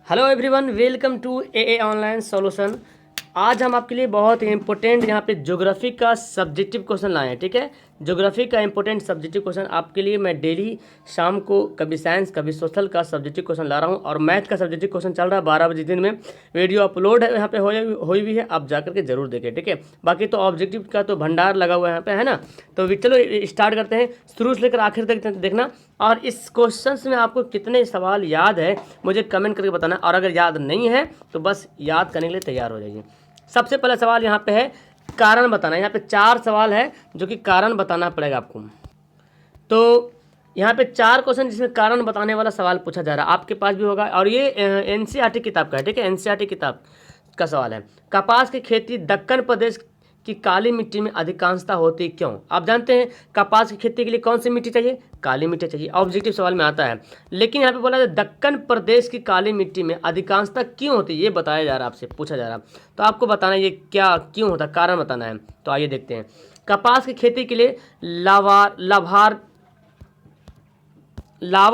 Hello everyone, welcome to a online solution. आज हम आपके लिए बहुत इंपॉर्टेंट यहाँ पे ज्योग्राफी का सब्जेक्टिव क्वेश्चन लाए हैं। ठीक है, ज्योग्राफी का इंपॉर्टेंट सब्जेक्टिव क्वेश्चन आपके लिए मैं डेली शाम को कभी साइंस कभी सोशल का सब्जेक्टिव क्वेश्चन ला रहा हूँ और मैथ का सब्जेक्टिव क्वेश्चन चल रहा है 12 बजे दिन में। वीडियो अपलोड है यहाँ पे हुई भी है, आप जाकर के जरूर देखें। ठीक है, बाकी तो ऑब्जेक्टिव का तो भंडार लगा हुआ है यहाँ पे, है ना। तो चलो स्टार्ट करते हैं, शुरू से लेकर आखिर तक देखना। और इस क्वेश्चन में आपको कितने सवाल याद है मुझे कमेंट करके बताना, और अगर याद नहीं है तो बस याद करने के लिए तैयार हो जाइए। सबसे पहला सवाल यहाँ पे है कारण बताना। यहाँ पे 4 सवाल है जो कि कारण बताना पड़ेगा आपको। तो यहाँ पे 4 क्वेश्चन जिसमें कारण बताने वाला सवाल पूछा जा रहा है, आपके पास भी होगा। और ये एनसीईआरटी किताब का है। ठीक है, एनसीईआरटी किताब का सवाल है। कपास की खेती दक्कन प्रदेश की काली मिट्टी में अधिकांशता होती क्यों? आप जानते हैं कपास की खेती के लिए कौन सी मिट्टी चाहिए? काली मिट्टी चाहिए। ऑब्जेक्टिव सवाल में आता है, लेकिन यहाँ पे बोला है दक्कन प्रदेश की काली मिट्टी में अधिकांशता क्यों होती है, ये बताया जा रहा है, आपसे पूछा जा रहा है। तो आपको बताना ये क्या क्यों होता है, कारण बताना है। तो आइए देखते हैं। कपास की खेती के लिए लावा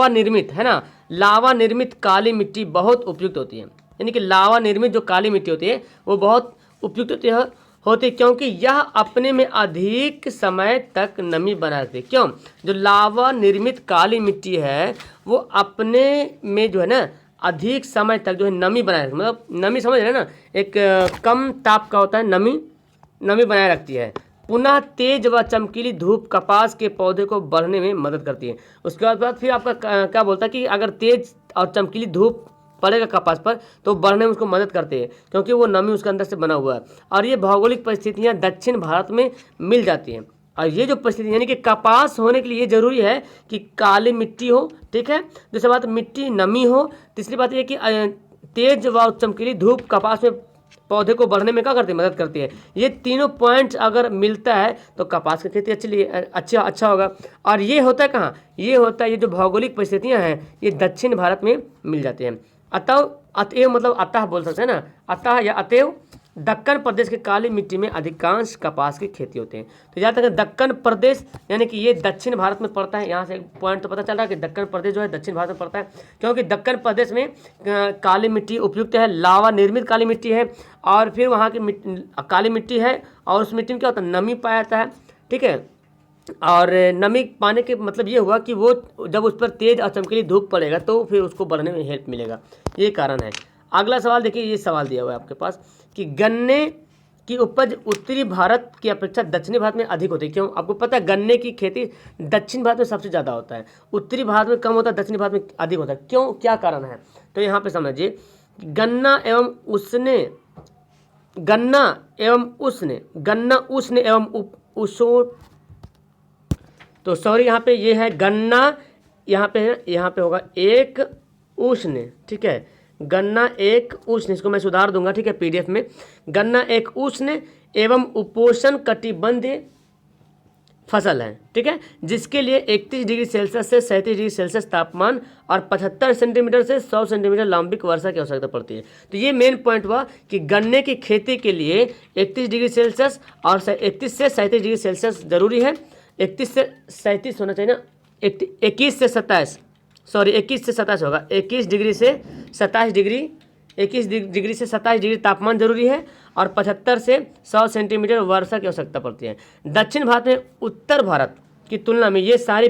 निर्मित, है ना, लावा निर्मित काली मिट्टी बहुत उपयुक्त होती है। यानी कि लावा निर्मित जो काली मिट्टी होती है वो बहुत उपयुक्त होती है क्योंकि यह अपने में अधिक समय तक नमी बनाए रखती है। क्यों? जो लावा निर्मित काली मिट्टी है वो अपने में जो है ना अधिक समय तक जो है नमी बनाए रखती है। मतलब नमी समझ रहे हैं ना, एक कम ताप का होता है, नमी बनाए रखती है। पुनः तेज व चमकीली धूप कपास के पौधे को बढ़ने में मदद करती है। उसके बाद फिर आपका क्या बोलता है कि अगर तेज और चमकीली धूप पड़ेगा कपास पर तो बढ़ने में उसको मदद करते हैं क्योंकि वो नमी उसके अंदर से बना हुआ है। और ये भौगोलिक परिस्थितियाँ दक्षिण भारत में मिल जाती हैं। और ये जो परिस्थिति यानी कि कपास होने के लिए ये जरूरी है कि काली मिट्टी हो। ठीक है, दूसरी बात मिट्टी नमी हो। तीसरी बात ये कि तेज व चमकीली धूप कपास में पौधे को बढ़ने में क्या करती है? मदद करती है। ये तीनों पॉइंट्स अगर मिलता है तो कपास की खेती अच्छा होगा। और ये होता है कहाँ? ये होता है, ये जो भौगोलिक परिस्थितियाँ हैं ये दक्षिण भारत में मिल जाती हैं। अतएव मतलब अतः बोल सकते हैं ना, अतः या अतएव दक्कन प्रदेश के काली मिट्टी में अधिकांश कपास की खेती होते हैं। तो याद रखें दक्कन प्रदेश यानी कि ये दक्षिण भारत में पड़ता है। यहाँ से एक पॉइंट तो पता चल रहा है कि दक्कन प्रदेश जो है दक्षिण भारत में पड़ता है क्योंकि दक्कन प्रदेश में काली मिट्टी उपयुक्त है, लावा निर्मित काली मिट्टी है। और फिर वहाँ की काली मिट्टी है और उस मिट्टी में क्या होता है? नमी पाया जाता है। ठीक है, और नमी पाने के मतलब ये हुआ कि वो जब उस पर तेज और चमकीली धूप पड़ेगा तो फिर उसको बढ़ने में हेल्प मिलेगा। ये कारण है। अगला सवाल देखिए, ये सवाल दिया हुआ है आपके पास कि गन्ने की उपज उत्तरी भारत की अपेक्षा दक्षिणी भारत में अधिक होती है। क्यों? आपको पता है गन्ने की खेती दक्षिण भारत में सबसे ज़्यादा होता है, उत्तरी भारत में कम होता है, दक्षिणी भारत में अधिक होता है। क्यों, क्या कारण है? तो यहाँ पर समझिए गन्ना उष्ण एवं उष्ण, तो सॉरी यहाँ पे ये है गन्ना, यहाँ पे होगा एक उष्ण। ठीक है, गन्ना एक उष्ण, इसको मैं सुधार दूंगा। ठीक है, पीडीएफ में गन्ना एक उष्ण एवं उपोष्ण कटिबंधीय फसल है। ठीक है, जिसके लिए 31 डिग्री सेल्सियस से 37 डिग्री सेल्सियस तापमान और 75 सेंटीमीटर से 100 सेंटीमीटर लंबिक वर्षा की आवश्यकता पड़ती है। तो ये मेन पॉइंट हुआ कि गन्ने की खेती के लिए 31 डिग्री सेल्सियस और 31 से 37 डिग्री सेल्सियस जरूरी है। 31 से 37 होना चाहिए ना, 21 से 27, सॉरी 21 से 27 होगा। 21 डिग्री से 27 डिग्री, 21 डिग्री से 27 डिग्री तापमान जरूरी है और 75 से 100 सेंटीमीटर वर्षा की आवश्यकता पड़ती है। दक्षिण भारत में उत्तर भारत की तुलना में ये सारी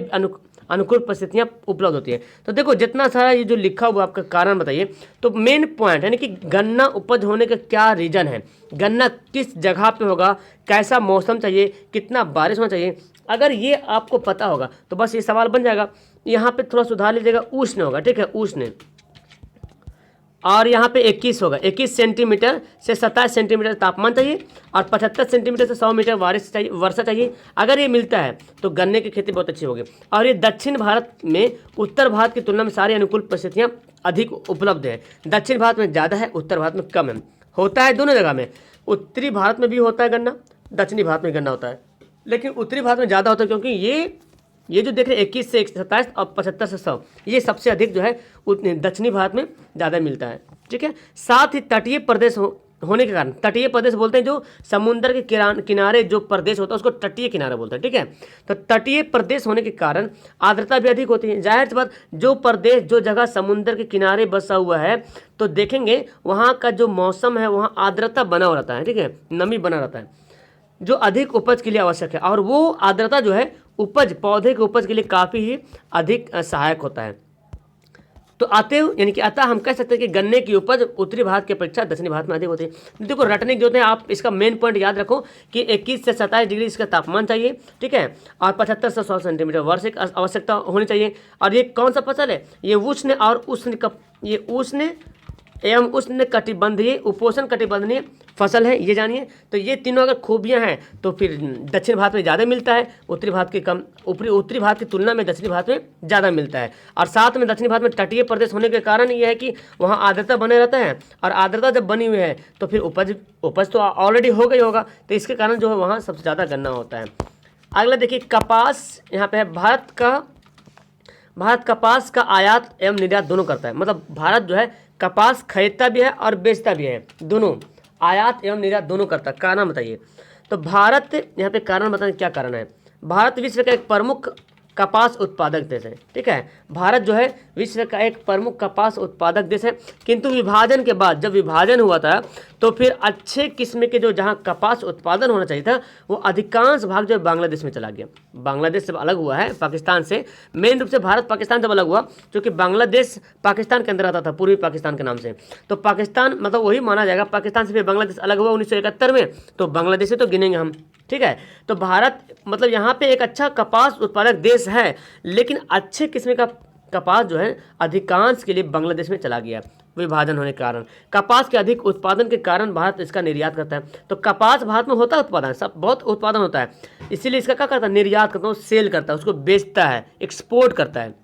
अनुकूल परिस्थितियाँ उपलब्ध होती है। तो देखो जितना सारा ये जो लिखा हुआ आपका कारण बताइए, तो मेन पॉइंट यानी कि गन्ना उपज होने का क्या रीजन है, गन्ना किस जगह पे होगा, कैसा मौसम चाहिए, कितना बारिश होना चाहिए, अगर ये आपको पता होगा तो बस ये सवाल बन जाएगा। यहाँ पे थोड़ा सुधार लीजिएगा, उष्ण होगा। ठीक है, उष्ण, और यहाँ पे 21 होगा। 21 सेंटीमीटर से 27 सेंटीमीटर तापमान चाहिए और 75 सेंटीमीटर से 100 मीटर वर्षा चाहिए। अगर ये मिलता है तो गन्ने की खेती बहुत अच्छी होगी। और ये दक्षिण भारत में उत्तर भारत की तुलना में सारी अनुकूल परिस्थितियाँ अधिक उपलब्ध है। दक्षिण भारत में ज़्यादा है, उत्तर भारत में कम है। होता है दोनों जगह में, उत्तरी भारत में भी होता है गन्ना, दक्षिणी भारत में गन्ना होता है, लेकिन उत्तरी भारत में ज़्यादा होता है क्योंकि ये जो देख रहे हैं 21 से 27 और 75 से 100, ये सबसे अधिक जो है दक्षिणी भारत में ज़्यादा मिलता है। ठीक है, साथ ही तटीय प्रदेश होने के कारण, तटीय प्रदेश बोलते हैं जो समुद्र के किनारे जो प्रदेश होता है उसको तटीय किनारा बोलते हैं, ठीक है। तो तटीय प्रदेश होने के कारण आर्द्रता भी अधिक होती है। जाहिर सी बात, जो प्रदेश जो जगह समुद्र के किनारे बसा हुआ है तो देखेंगे वहाँ का जो मौसम है वहाँ आर्द्रता बना हुआ रहता है, ठीक है, नमी बना रहता है जो अधिक उपज के लिए आवश्यक है, और वो आर्द्रता जो है उपज, पौधे के उपज के लिए काफ़ी ही अधिक सहायक होता है। तो अतएव यानी कि अतः हम कह सकते हैं कि गन्ने की उपज उत्तरी भारत की अपेक्षा दक्षिणी भारत में अधिक होती है। देखो रटने की होते हैं, आप इसका मेन पॉइंट याद रखो कि 21 से 27 डिग्री इसका तापमान चाहिए, ठीक है, और 75 से 100 सेंटीमीटर वार्षिक आवश्यकता होनी चाहिए। और ये कौन सा फसल है, ये उष्ण और उष्ण एवं उष्ण कटिबंधीय उपोष्ण कटिबंधीय फसल है, ये जानिए। तो ये तीनों अगर खूबियां हैं तो फिर दक्षिण भारत में ज़्यादा मिलता है, उत्तरी भारत की कम, उत्तरी भारत की तुलना में दक्षिणी भारत में ज़्यादा मिलता है। और साथ में दक्षिणी भारत में तटीय प्रदेश होने के कारण ये है कि वहाँ आर्द्रता बने रहता है, और आर्द्रता जब बनी हुई है तो फिर उपज तो ऑलरेडी हो गई होगा, तो इसके कारण जो है वहाँ सबसे ज़्यादा गन्ना होता है। अगला देखिए कपास, यहाँ पे है भारत कपास का आयात एवं निर्यात दोनों करता है। मतलब भारत जो है कपास खरीदता भी है और बेचता भी है, दोनों, आयात एवं निर्यात दोनों करता है। कारण बताइए। तो भारत, यहाँ पे कारण बताएं क्या कारण है। भारत विश्व का एक प्रमुख कपास उत्पादक देश है, ठीक है। भारत जो है विश्व का एक प्रमुख कपास उत्पादक देश है, किंतु विभाजन के बाद, जब विभाजन हुआ था तो फिर अच्छे किस्म के जो जहाँ कपास उत्पादन होना चाहिए था वो अधिकांश भाग जो बांग्लादेश में चला गया। बांग्लादेश जब अलग हुआ है पाकिस्तान से, मेन रूप से भारत पाकिस्तान जब अलग हुआ, क्योंकि बांग्लादेश पाकिस्तान के अंदर आता था पूर्वी पाकिस्तान के नाम से, तो पाकिस्तान मतलब वही माना जाएगा। पाकिस्तान से फिर बांग्लादेश अलग हुआ 1971 में, तो बांग्लादेश से तो गिनेंगे हम, ठीक है। तो भारत मतलब यहाँ पे एक अच्छा कपास उत्पादक देश है, लेकिन अच्छे किस्म का कपास जो है अधिकांश के लिए बांग्लादेश में चला गया विभाजन होने के कारण। कपास के अधिक उत्पादन के कारण भारत इसका निर्यात करता है। तो कपास भारत में होता है उत्पादन, सब बहुत उत्पादन होता है, इसीलिए इसका क्या करता है, निर्यात करता है, सेल करता है, उसको बेचता है, एक्सपोर्ट करता है।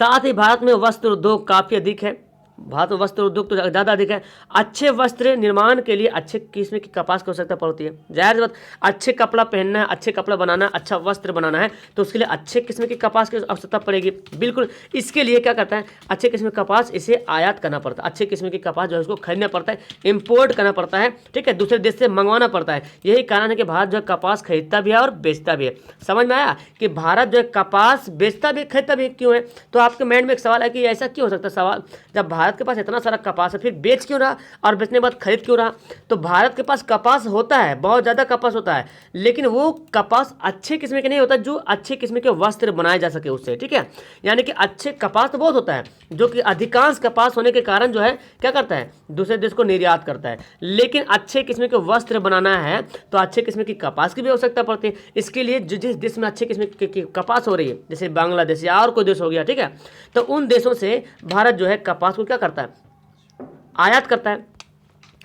साथ ही भारत में वस्त्र उद्योग काफ़ी अधिक है, भारत में वस्त्र उद्योग तो ज़्यादा अधिक है। अच्छे वस्त्र निर्माण के लिए अच्छे किस्म की कपास की आवश्यकता पड़ती है। जाहिर बात, अच्छे कपड़ा पहनना है, अच्छे कपड़ा बनाना है, अच्छा वस्त्र बनाना है, तो उसके लिए अच्छे किस्म की कपास की आवश्यकता पड़ेगी। बिल्कुल, इसके लिए क्या करता है, अच्छे किस्म की कपास इसे आयात करना पड़ता है, अच्छे किस्म की कपास जो है उसको खरीदना पड़ता है, इम्पोर्ट करना पड़ता है, ठीक है, दूसरे देश से मंगवाना पड़ता है। यही कारण है कि भारत जो है कपास खरीदता भी है और बेचता भी है। समझ में आया कि भारत जो है कपास बेचता भी खरीदता भी क्यों है। तो आपके माइंड में एक सवाल है कि ऐसा क्यों हो सकता है सवाल, जब भारत के पास इतना सारा कपास है फिर बेच क्यों रहा और बेचने के बाद खरीद क्यों रहा। तो भारत के पास कपास होता है, बहुत ज़्यादा कपास होता है, लेकिन वो कपास अच्छे किस्म के नहीं होता जो अच्छे किस्म के वस्त्र बनाए जा सके उससे, ठीक है। यानी कि अच्छे कपास तो बहुत होता है, जो कि अधिकांश कपास होने के कारण जो है क्या करता है, दूसरे देश को निर्यात करता है। लेकिन अच्छे किस्म के वस्त्र बनाना है तो अच्छे किस्म की कपास की भी आवश्यकता पड़ती है। इसके लिए जिस देश में अच्छे किस्म की कपास हो रही है, जैसे बांग्लादेश या और कोई देश हो गया, ठीक है, तो उन देशों से भारत जो है कपास को क्या करता है, आयात करता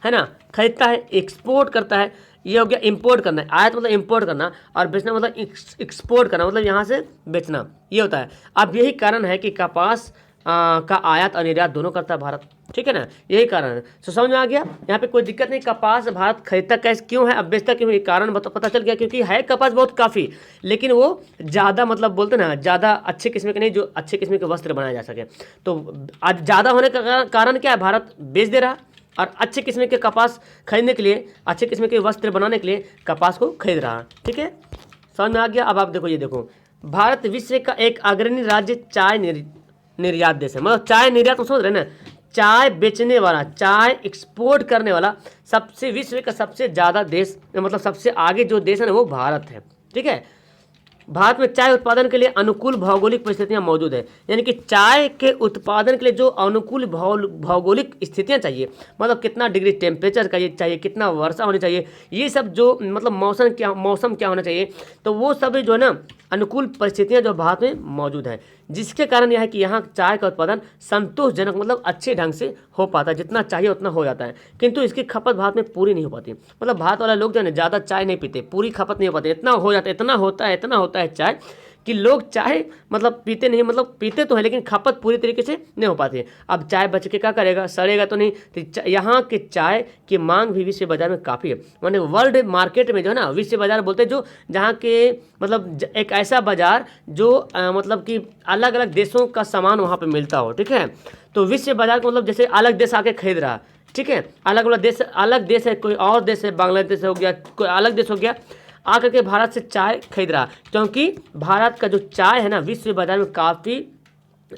है ना, खरीदता है, एक्सपोर्ट करता है। ये हो गया इंपोर्ट करना है, आयात मतलब इंपोर्ट करना, और बेचना मतलब एक्सपोर्ट करना, मतलब यहाँ से बेचना, ये होता है। अब यही कारण है कि कपास का आयात और निर्यात दोनों करता है भारत, ठीक है ना, यही कारण है। तो समझ में आ गया, यहाँ पे कोई दिक्कत नहीं। कपास भारत खरीदता कैसे क्यों है, अब बेचता क्यों है, ये कारण पता चल गया। क्योंकि है कपास बहुत काफ़ी, लेकिन वो ज़्यादा मतलब बोलते ना ज़्यादा अच्छे किस्म के नहीं जो अच्छे किस्म के वस्त्र बनाए जा सके। तो आज ज़्यादा होने का कारण क्या है, भारत बेच दे रहा और अच्छे किस्म के कपास खरीदने के लिए, अच्छे किस्म के वस्त्र बनाने के लिए कपास को खरीद रहा, ठीक है, समझ में आ गया। अब आप देखो, ये देखो, भारत विश्व का एक अग्रणी राज्य चाय निर्यात देश है। मतलब चाय निर्यात में समझ रहे ना, चाय बेचने वाला, चाय एक्सपोर्ट करने वाला सबसे विश्व का सबसे ज़्यादा देश, मतलब सबसे आगे जो देश है ना वो भारत है, ठीक है। भारत में चाय उत्पादन के लिए अनुकूल भौगोलिक परिस्थितियां मौजूद है। यानी कि चाय के उत्पादन के लिए जो अनुकूल भौगोलिक स्थितियां चाहिए, मतलब कितना डिग्री टेम्परेचर का ये चाहिए, कितना वर्षा होनी चाहिए, ये सब जो मतलब मौसम क्या होना चाहिए, तो वो सब जो है ना अनुकूल परिस्थितियां जो भारत में मौजूद हैं, जिसके कारण यह है कि यहाँ चाय का उत्पादन संतोषजनक मतलब अच्छे ढंग से हो पाता है, जितना चाहिए उतना हो जाता है। किंतु इसकी खपत भारत में पूरी नहीं हो पाती। मतलब भारत वाले लोग जो है ना ज़्यादा चाय नहीं पीते, पूरी खपत नहीं हो पाती, इतना हो जाता है, इतना होता है चाय कि लोग चाय मतलब पीते नहीं, मतलब पीते तो है लेकिन खपत पूरी तरीके से नहीं हो पाती है। अब चाय बच के क्या करेगा, सड़ेगा तो नहीं। तो यहाँ के चाय की मांग भी विश्व बाजार में काफ़ी है। माने वर्ल्ड मार्केट में जो है ना, विश्व बाजार बोलते हैं जो जहाँ के मतलब एक ऐसा बाजार जो मतलब कि अलग अलग देशों का सामान वहाँ पर मिलता हो, ठीक है। तो विश्व बाजार को मतलब जैसे अलग देश आके खरीद रहा, ठीक है, अलग देश है, कोई और देश है, बांग्लादेश हो गया, कोई अलग देश हो गया, आकर के भारत से चाय खरीद रहा, क्योंकि भारत का जो चाय है ना विश्व बाजार में काफ़ी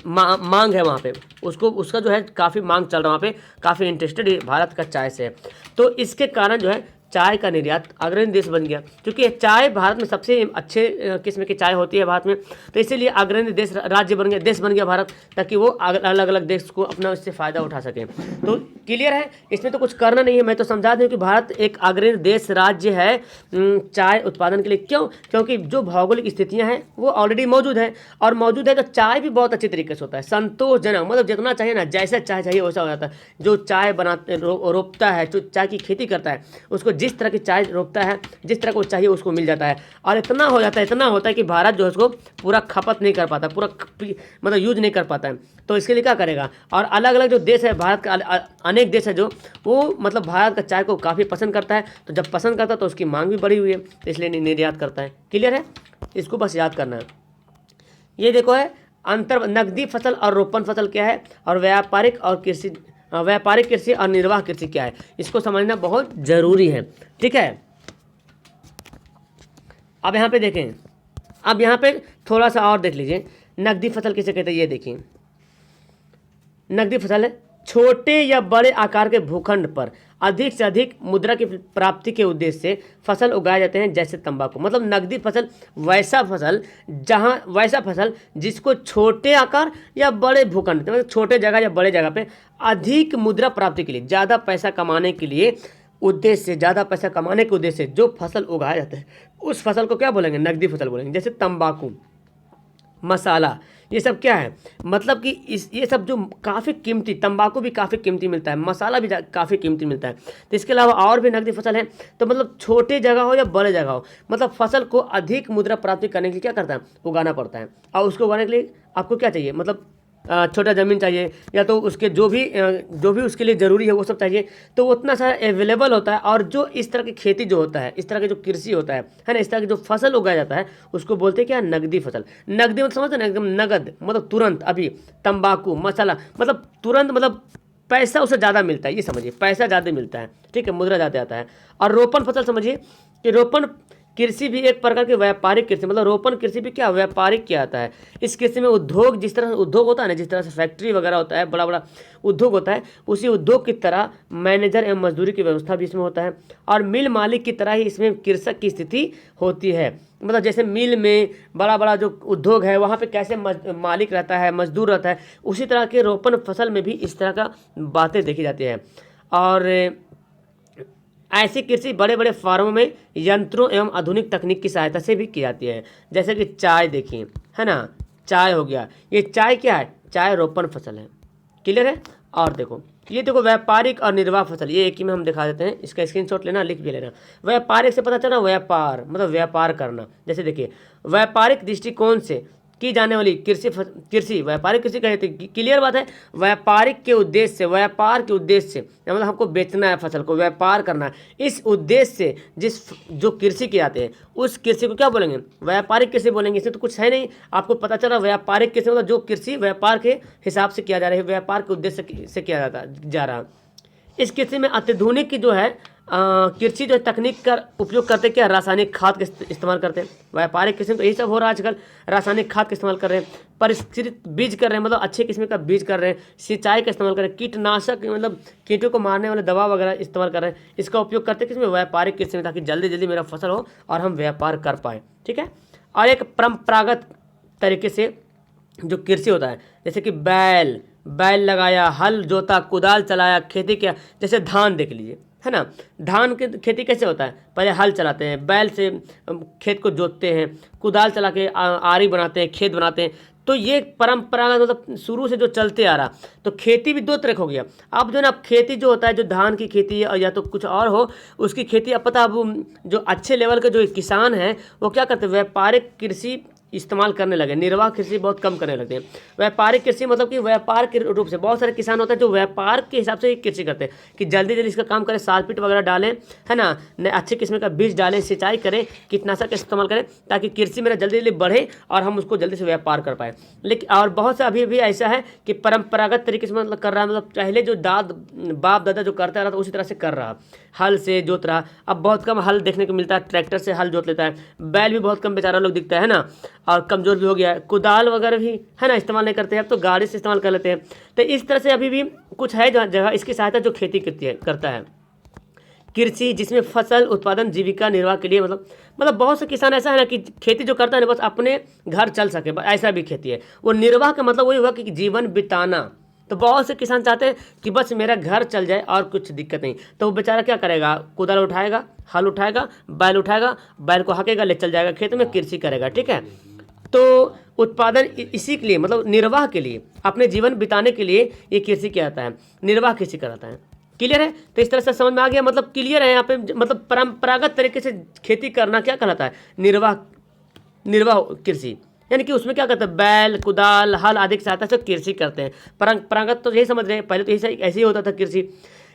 मांग है वहाँ पे, उसका जो है काफ़ी मांग चल रहा है वहाँ पे, काफ़ी इंटरेस्टेड भारत का चाय से है। तो इसके कारण जो है चाय का निर्यात अग्रणी देश बन गया, क्योंकि चाय भारत में सबसे अच्छे किस्म की चाय होती है भारत में, तो इसीलिए अग्रणी देश राज्य बन गया, देश बन गया भारत, ताकि वो अलग अलग देश को अपना इससे फ़ायदा उठा सकें। तो क्लियर है, इसमें तो कुछ करना नहीं है, मैं तो समझा दूँ कि भारत एक अग्रणी देश राज्य है चाय उत्पादन के लिए। क्यों? क्योंकि जो भौगोलिक स्थितियाँ हैं वो ऑलरेडी मौजूद है, और मौजूद है तो चाय भी बहुत अच्छी तरीके से होता है, संतोषजनक, मतलब जितना चाहिए ना, जैसा चाय चाहिए वैसा हो जाता है। जो चाय बनाते रोपता है, जो चाय की खेती करता है, उसको जिस तरह की चाय रोकता है, जिस तरह को चाहिए उसको मिल जाता है, और इतना हो जाता है, इतना होता है कि भारत जो है उसको पूरा खपत नहीं कर पाता, पूरा मतलब यूज नहीं कर पाता है। तो इसके लिए क्या करेगा, और अलग अलग जो देश है भारत का, अनेक देश है जो वो मतलब भारत का चाय को काफ़ी पसंद करता है, तो जब पसंद करता है तो उसकी मांग भी बढ़ी हुई है, तो इसलिए निर्यात करता है। क्लियर है, इसको बस याद करना है। ये देखो है अंतर, नकदी फसल और रोपण फसल क्या है, और व्यापारिक कृषि और निर्वाह कृषि क्या है, इसको समझना बहुत जरूरी है। ठीक है, अब यहाँ पे देखें, अब यहाँ पे थोड़ा सा और देख लीजिए, नकदी फसल किसे कहते हैं, ये देखिए, नकदी फसल है छोटे या बड़े आकार के भूखंड पर अधिक से अधिक मुद्रा की प्राप्ति के उद्देश्य से फसल उगाए जाते हैं, जैसे तंबाकू। मतलब नकदी फसल वैसा फसल जिसको छोटे आकार या बड़े भूखंड, मतलब छोटे जगह या बड़े जगह पे अधिक मुद्रा प्राप्ति के लिए, ज़्यादा पैसा कमाने के लिए उद्देश्य से, ज़्यादा पैसा कमाने के उद्देश्य से जो फसल उगाया जाता है उस फसल को क्या बोलेंगे, नकदी फसल बोलेंगे। जैसे तंबाकू, मसाला, ये सब क्या है, मतलब कि ये सब जो काफ़ी कीमती, तंबाकू भी काफ़ी कीमती मिलता है, मसाला भी काफ़ी कीमती मिलता है। तो इसके अलावा और भी नकदी फसल है। तो मतलब छोटे जगह हो या बड़े जगह हो, मतलब फसल को अधिक मुद्रा प्राप्ति करने के लिए क्या करता है, उगाना पड़ता है। और उसको उगाने के लिए आपको क्या चाहिए, मतलब छोटा ज़मीन चाहिए, या तो उसके जो भी उसके लिए ज़रूरी है वो सब चाहिए, तो उतना सारा अवेलेबल होता है। और जो इस तरह की खेती जो होता है, इस तरह की जो कृषि होता है ना, इस तरह की जो फसल उगाया जाता है उसको बोलते हैं क्या, नगदी फसल। नगदी मतलब समझते हैं ना, एकदम नगद, मतलब तुरंत। अभी तंबाकू, मसाला, मतलब तुरंत, मतलब पैसा उससे ज़्यादा मिलता है, ये समझिए, पैसा ज़्यादा मिलता है, ठीक है, मुद्रा ज़्यादा आता है। और रोपण फसल समझिए कि रोपण कृषि भी एक प्रकार की व्यापारिक कृषि, मतलब रोपण कृषि भी क्या, व्यापारिक क्या आता है। इस कृषि में उद्योग, जिस तरह से उद्योग होता है ना, जिस तरह से फैक्ट्री वगैरह होता है, बड़ा बड़ा उद्योग होता है, उसी उद्योग की तरह मैनेजर एवं मजदूरी की व्यवस्था भी इसमें होता है। और मिल मालिक की तरह ही इसमें कृषक की स्थिति होती है। मतलब जैसे मिल में बड़ा बड़ा जो उद्योग है वहाँ पे कैसे मालिक रहता है, मजदूर रहता है, उसी तरह के रोपण फसल में भी इस तरह का बातें देखी जाती है। और ऐसी कृषि बड़े बड़े फार्मों में यंत्रों एवं आधुनिक तकनीक की सहायता से भी की जाती है। जैसे कि चाय देखिए, है ना, चाय हो गया, ये चाय क्या है, चाय रोपण फसल है। क्लियर है। और देखो, ये देखो व्यापारिक और निर्वाह फसल, ये एक ही में हम दिखा देते हैं, इसका स्क्रीनशॉट लेना, लिख भी लेना। व्यापारिक से पता चला व्यापार, मतलब व्यापार करना। जैसे देखिए, व्यापारिक दृष्टिकोण से की जाने वाली कृषि व्यापारिक कृषि कहते हैं। क्लियर बात है, व्यापारिक के उद्देश्य से, व्यापार के उद्देश्य से, मतलब हमको बेचना है फसल को, व्यापार करना है, इस उद्देश्य से जो कृषि किए जाते हैं उस कृषि को क्या बोलेंगे, व्यापारिक कृषि बोलेंगे। इसमें तो कुछ है नहीं, आपको पता चला व्यापारिक कृषि मतलब जो कृषि व्यापार के हिसाब से किया जा रहा है, व्यापार के उद्देश्य से किया जा रहा। इस कृषि में अत्याधुनिक जो है कृषि जो तकनीक का उपयोग करते, क्या रासायनिक खाद का इस्तेमाल करते हैं। व्यापारिक कृषि में तो यही सब हो रहा है आजकल, रासायनिक खाद का इस्तेमाल कर रहे हैं, परिष्कृत बीज कर रहे हैं, मतलब अच्छे किस्म का बीज कर रहे हैं, सिंचाई का इस्तेमाल कर रहे हैं, कीटनाशक मतलब कीटों को मारने वाले दवा वगैरह इस्तेमाल कर रहे हैं। इसका उपयोग करते किसमें, व्यापारिक कृषि में, ताकि जल्दी जल्दी मेरा फसल हो और हम व्यापार कर पाएँ। ठीक है। और एक परंपरागत तरीके से जो कृषि होता है, जैसे कि बैल लगाया, हल जोता, कुदाल चलाया, खेती किया। जैसे धान देख लीजिए, है ना, धान की खेती कैसे होता है, पहले हल चलाते हैं, बैल से खेत को जोतते हैं, कुदाल चला के आरी बनाते हैं, खेत बनाते हैं। तो ये परंपरागत मतलब शुरू से जो चलते आ रहा। तो खेती भी दो तरह हो गया। अब जो है ना, खेती जो होता है, जो धान की खेती या तो कुछ और हो, उसकी खेती अब पता, अब जो अच्छे लेवल के जो किसान हैं वो क्या करते हैं, व्यापारिक कृषि इस्तेमाल करने लगे, निर्वाह कृषि बहुत कम करने लगते हैं। व्यापारिक कृषि मतलब कि व्यापार के रूप से बहुत सारे किसान होते हैं जो व्यापार के हिसाब से कृषि करते हैं कि जल्दी जल्दी इसका काम करें, सालपीट वगैरह डालें, है ना, अच्छे किस्म का बीज डालें, सिंचाई करें, कीटनाशक का इस्तेमाल करें ताकि कृषि मेरा जल्दी जल्दी बढ़े और हम उसको जल्दी से व्यापार कर पाए। लेकिन और बहुत सा अभी भी ऐसा है कि परंपरागत तरीके से मतलब कर रहा है, मतलब पहले जो बाप दादा जो करता रहा था उसी तरह से कर रहा, हल से जोत रहा। अब बहुत कम हल देखने को मिलता है, ट्रैक्टर से हल जोत लेता है, बैल भी बहुत कम बेचारा लोग दिखता है ना, और कमज़ोर भी हो गया है, कुदाल वगैरह भी है ना इस्तेमाल नहीं करते हैं, अब तो गाड़ी से इस्तेमाल कर लेते हैं। तो इस तरह से अभी भी कुछ है जगह इसकी सहायता जो खेती करता है। कृषि जिसमें फसल उत्पादन जीविका निर्वाह के लिए मतलब बहुत से किसान ऐसा है ना कि खेती जो करता है ना बस अपने घर चल सके, ऐसा भी खेती है। वो निर्वाह का मतलब वही हुआ कि जीवन बिताना। तो बहुत से किसान चाहते हैं कि बस मेरा घर चल जाए और कुछ दिक्कत नहीं, तो वो बेचारा क्या करेगा, कुदाल उठाएगा, हल उठाएगा, बैल को हकेगा, ले चल जाएगा खेत में, कृषि करेगा। ठीक है, तो उत्पादन इसी के लिए मतलब निर्वाह के लिए, अपने जीवन बिताने के लिए ये कृषि किया जाता है, निर्वाह कृषि कराता है। क्लियर है? तो इस तरह से समझ में आ गया, मतलब क्लियर है यहाँ पे, मतलब परंपरागत तरीके से खेती करना क्या कहलाता है, निर्वाह कृषि, यानी कि उसमें क्या करते हैं, बैल, कुदाल, हल आदि की सहायता से कृषि करते हैं। परंपरागत तो यही समझ रहे हैं, पहले तो ऐसे ही होता था कृषि,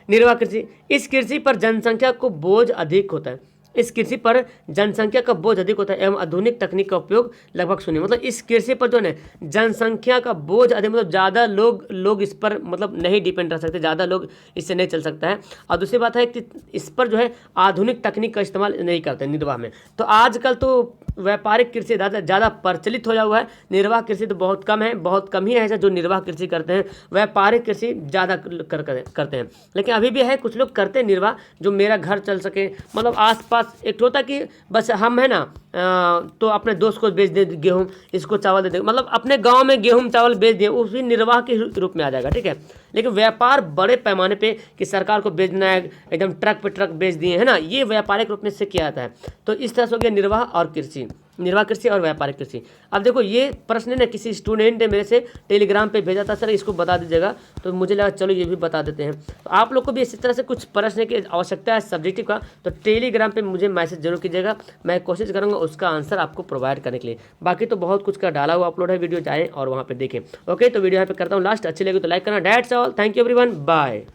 निर्वाह कृषि। इस कृषि पर जनसंख्या को बोझ अधिक होता है, इस कृषि पर जनसंख्या का बोझ अधिक होता है एवं आधुनिक तकनीक का उपयोग लगभग शून्य। मतलब इस कृषि पर जो है जनसंख्या का बोझ अधिक, मतलब ज़्यादा लोग इस पर मतलब नहीं डिपेंड रह सकते, ज़्यादा लोग इससे नहीं चल सकता है। और दूसरी बात है कि इस पर जो है आधुनिक तकनीक का इस्तेमाल नहीं करते निर्वाह में। तो आजकल तो व्यापारिक कृषि ज़्यादा प्रचलित हो जा हुआ है, निर्वाह कृषि तो बहुत कम है, बहुत कम ही है ऐसा जो निर्वाह कृषि करते हैं, व्यापारिक कृषि ज़्यादा करते हैं। लेकिन अभी भी है कुछ लोग करते हैं निर्वाह, जो मेरा घर चल सके, मतलब आसपास एक होता कि बस हम है ना तो अपने दोस्त को बेच दे गेहूँ, इसको चावल दे दे, मतलब अपने गांव में गेहूँ चावल बेच दिए, उसी निर्वाह के रूप में आ जाएगा। ठीक है, लेकिन व्यापार बड़े पैमाने पे कि सरकार को बेचना है, एकदम ट्रक पे ट्रक बेच दिए है ना, ये व्यापारिक रूप में से किया जाता है। तो इस तरह से हो गया निर्वाह और कृषि, निर्वाह कृषि और व्यापारिक कृषि। अब देखो ये प्रश्न ने किसी स्टूडेंट ने मेरे से टेलीग्राम पे भेजा था, सर इसको बता दीजिएगा, तो मुझे लगा चलो ये भी बता देते हैं। तो आप लोग को भी इसी तरह से कुछ प्रश्न की आवश्यकता है सब्जेक्टिव का, तो टेलीग्राम पे मुझे मैसेज जरूर कीजिएगा, मैं कोशिश करूँगा उसका आंसर आपको प्रोवाइड करने के लिए। बाकी तो बहुत कुछ का डाला हुआ अपलोड है वीडियो, जाएँ और वहाँ पर देखें। ओके, तो वीडियो यहाँ पे करता हूँ लास्ट, अच्छी लगी तो लाइक करना। That's all, thank you everyone, bye.